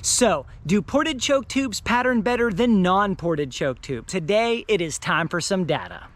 So, do ported choke tubes pattern better than non-ported choke tubes? Today, it is time for some data.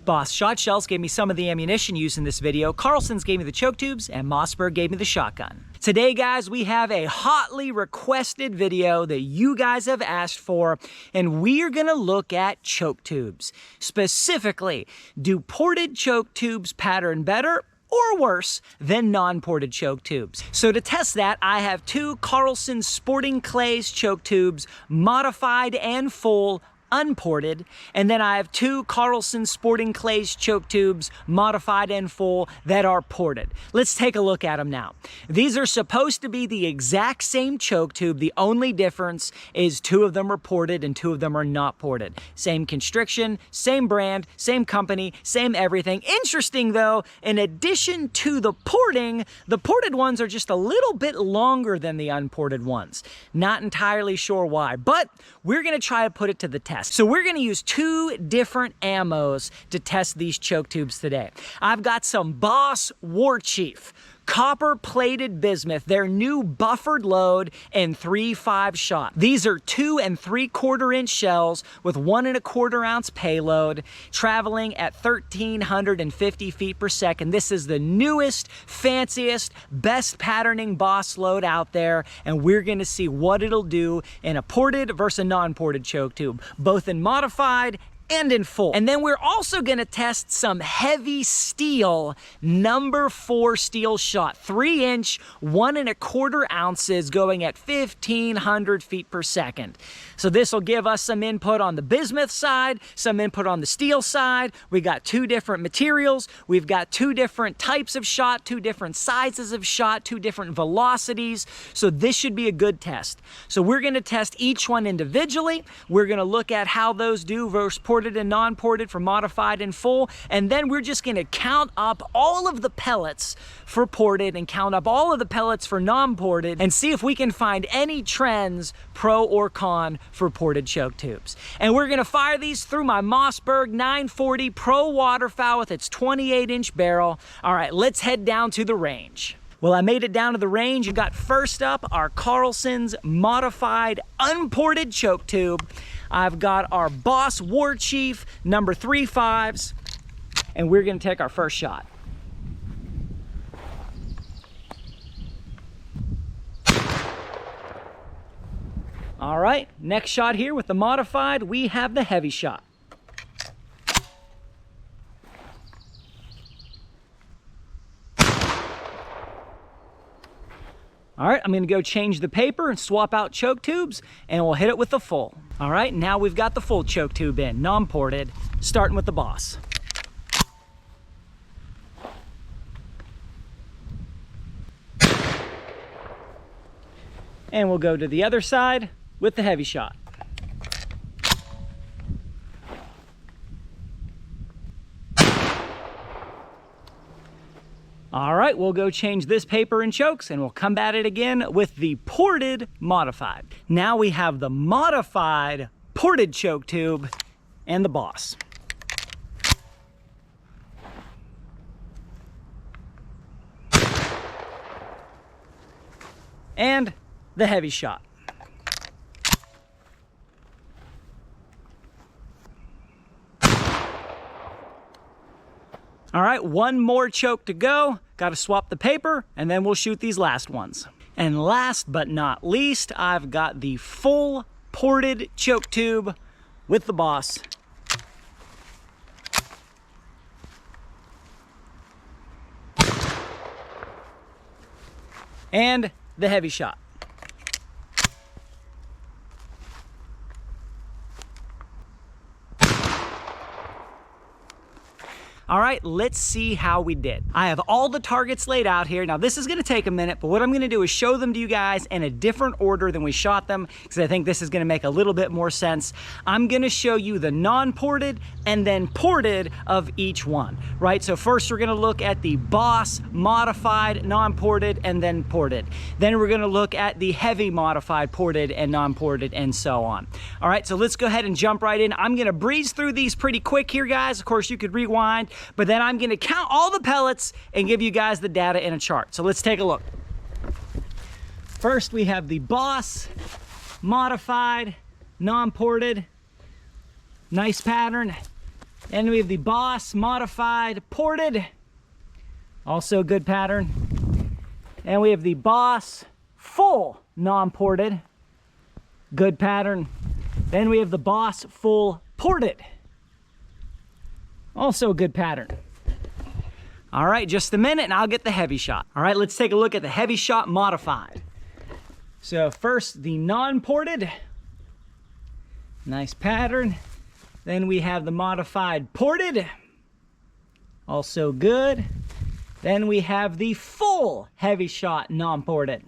BOSS shot shells gave me some of the ammunition used in this video, Carlson's gave me the choke tubes, and Mossberg gave me the shotgun. Today, guys, we have a hotly requested video that you guys have asked for, and we are gonna look at choke tubes. Specifically, do ported choke tubes pattern better or worse than non-ported choke tubes? So to test that, I have two Carlson Sporting Clays choke tubes, modified and full, unported, and then I have two Carlson Sporting Clays choke tubes, modified and full, that are ported. Let's take a look at them now. These are supposed to be the exact same choke tube. The only difference is two of them are ported and two of them are not ported. Same constriction, same brand, same company, same everything. Interesting though, in addition to the ported ones are just a little bit longer than the unported ones. Not entirely sure why, but we're gonna try to put it to the test. So we're gonna use two different ammos to test these choke tubes today. I've got some BOSS Warchief copper-plated bismuth, their new buffered load and 3.5 shot. These are 2 3/4 inch shells with 1 1/4 ounce payload, traveling at 1,350 feet per second. This is the newest, fanciest, best patterning BOSS load out there, and we're gonna see what it'll do in a ported versus a non-ported choke tube, both in modified and in full. And then we're also gonna test some HEVI-Steel number 4 steel shot, 3 inch, 1 1/4 ounces, going at 1,500 feet per second. So this will give us some input on the bismuth side, some input on the steel side. We got two different materials. We've got two different types of shot, two different sizes of shot, two different velocities. So this should be a good test. So we're gonna test each one individually. We're gonna look at how those do versus ported and non-ported for modified and full, and then we're just gonna count up all of the pellets for ported and count up all of the pellets for non-ported and see if we can find any trends, pro or con, for ported choke tubes. And we're gonna fire these through my Mossberg 940 Pro Waterfowl with its 28-inch barrel. All right, let's head down to the range. Well, I made it down to the range and got first up our Carlson's modified unported choke tube. I've got our BOSS Warchief number 3.5s, and we're gonna take our first shot. All right, next shot here with the modified, we have the HEVI-Shot. All right, I'm gonna go change the paper and swap out choke tubes, and we'll hit it with the full. All right, now we've got the full choke tube in, non-ported, starting with the BOSS. And we'll go to the other side with the HEVI-Shot. All right, we'll go change this paper and chokes, and we'll come at it again with the ported modified. Now we have the modified ported choke tube and the BOSS. And the HEVI-Shot. All right, one more choke to go. Got to swap the paper, and then we'll shoot these last ones. And last but not least, I've got the full ported choke tube with the BOSS. And the HEVI-Shot. All right, let's see how we did. I have all the targets laid out here. Now this is gonna take a minute, but what I'm gonna do is show them to you guys in a different order than we shot them, because I think this is gonna make a little bit more sense. I'm gonna show you the non-ported and then ported of each one, right? So first we're gonna look at the BOSS modified, non-ported, and then ported. Then we're gonna look at the HEVI modified, ported, and non-ported, and so on. All right, so let's go ahead and jump right in. I'm gonna breeze through these pretty quick here, guys. Of course, you could rewind but then I'm gonna count all the pellets and give you guys the data in a chart. So let's take a look. First, we have the BOSS modified, non-ported, nice pattern. Then we have the BOSS modified, ported, also good pattern. And we have the BOSS full non-ported, good pattern. Then we have the BOSS full ported, also a good pattern. All right, just a minute and I'll get the HEVI-Shot. All right, let's take a look at the HEVI-Shot modified. So first, the non-ported, nice pattern. Then we have the modified ported, also good. Then we have the full HEVI-Shot non-ported.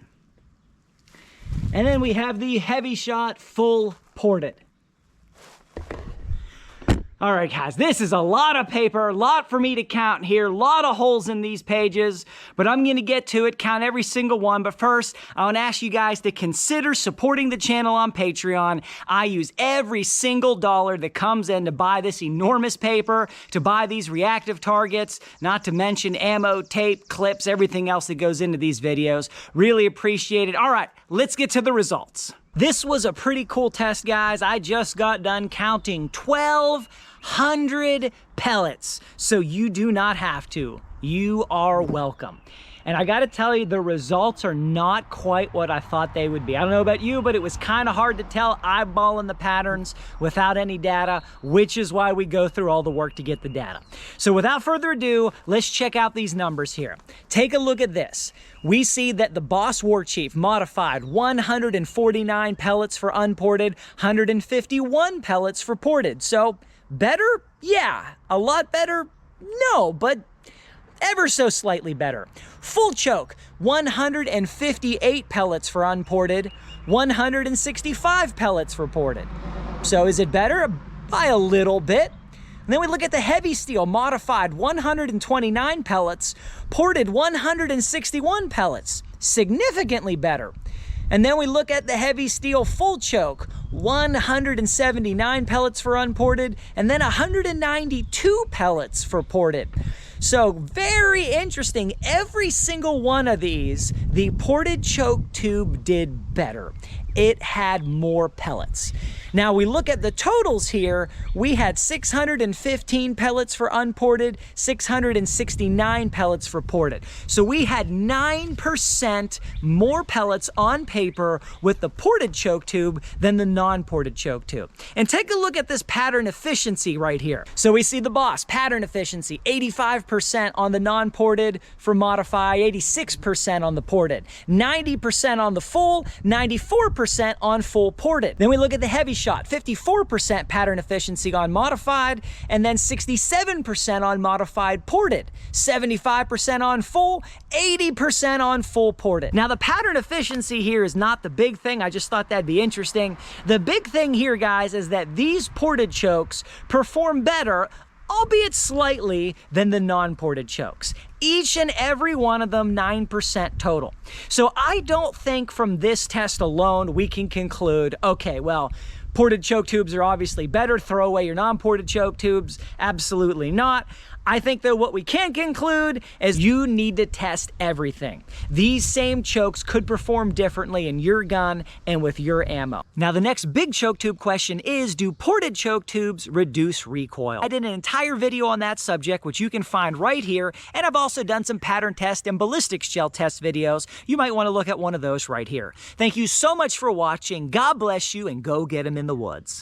And then we have the HEVI-Shot full ported. All right, guys, this is a lot of paper, a lot for me to count here, a lot of holes in these pages, but I'm gonna get to it, count every single one. But first, I wanna ask you guys to consider supporting the channel on Patreon. I use every single dollar that comes in to buy this enormous paper, to buy these reactive targets, not to mention ammo, tape, clips, everything else that goes into these videos. Really appreciate it. All right, let's get to the results. This was a pretty cool test, guys. I just got done counting 1,200 pellets, so you do not have to. You are welcome. And I gotta tell you, the results are not quite what I thought they would be. I don't know about you, but it was kind of hard to tell eyeballing the patterns without any data, which is why we go through all the work to get the data. So without further ado, let's check out these numbers here. Take a look at this. We see that the BOSS Warchief modified 149 pellets for unported, 151 pellets for ported. So better? Yeah. A lot better? No, but ever so slightly better. Full choke, 158 pellets for unported, 165 pellets for ported. So is it better? By a little bit. And then we look at the HEVI-Steel modified 129 pellets, ported 161 pellets, significantly better. And then we look at the HEVI-Steel full choke, 179 pellets for unported, and then 192 pellets for ported. So very interesting. Every single one of these, the ported choke tube did better. It had more pellets. Now we look at the totals here. We had 615 pellets for unported, 669 pellets for ported. So we had 9% more pellets on paper with the ported choke tube than the non-ported choke tube. And take a look at this pattern efficiency right here. So we see the BOSS pattern efficiency, 85% on the non-ported for modify, 86% on the ported, 90% on the full, 94% on full ported. Then we look at the HEVI-Shot, 54% pattern efficiency on modified, and then 67% on modified ported, 75% on full, 80% on full ported. Now the pattern efficiency here is not the big thing. I just thought that'd be interesting. The big thing here, guys, is that these ported chokes perform better, albeit slightly, than the non-ported chokes. Each and every one of them 9% total. So I don't think from this test alone we can conclude, okay, well, ported choke tubes are obviously better. Throw away your non-ported choke tubes. Absolutely not. I think that what we can conclude is you need to test everything. These same chokes could perform differently in your gun and with your ammo. Now the next big choke tube question is, do ported choke tubes reduce recoil? I did an entire video on that subject, which you can find right here, and I've also done some pattern test and ballistics gel test videos. You might want to look at one of those right here. Thank you so much for watching. God bless you, and go get them in the woods.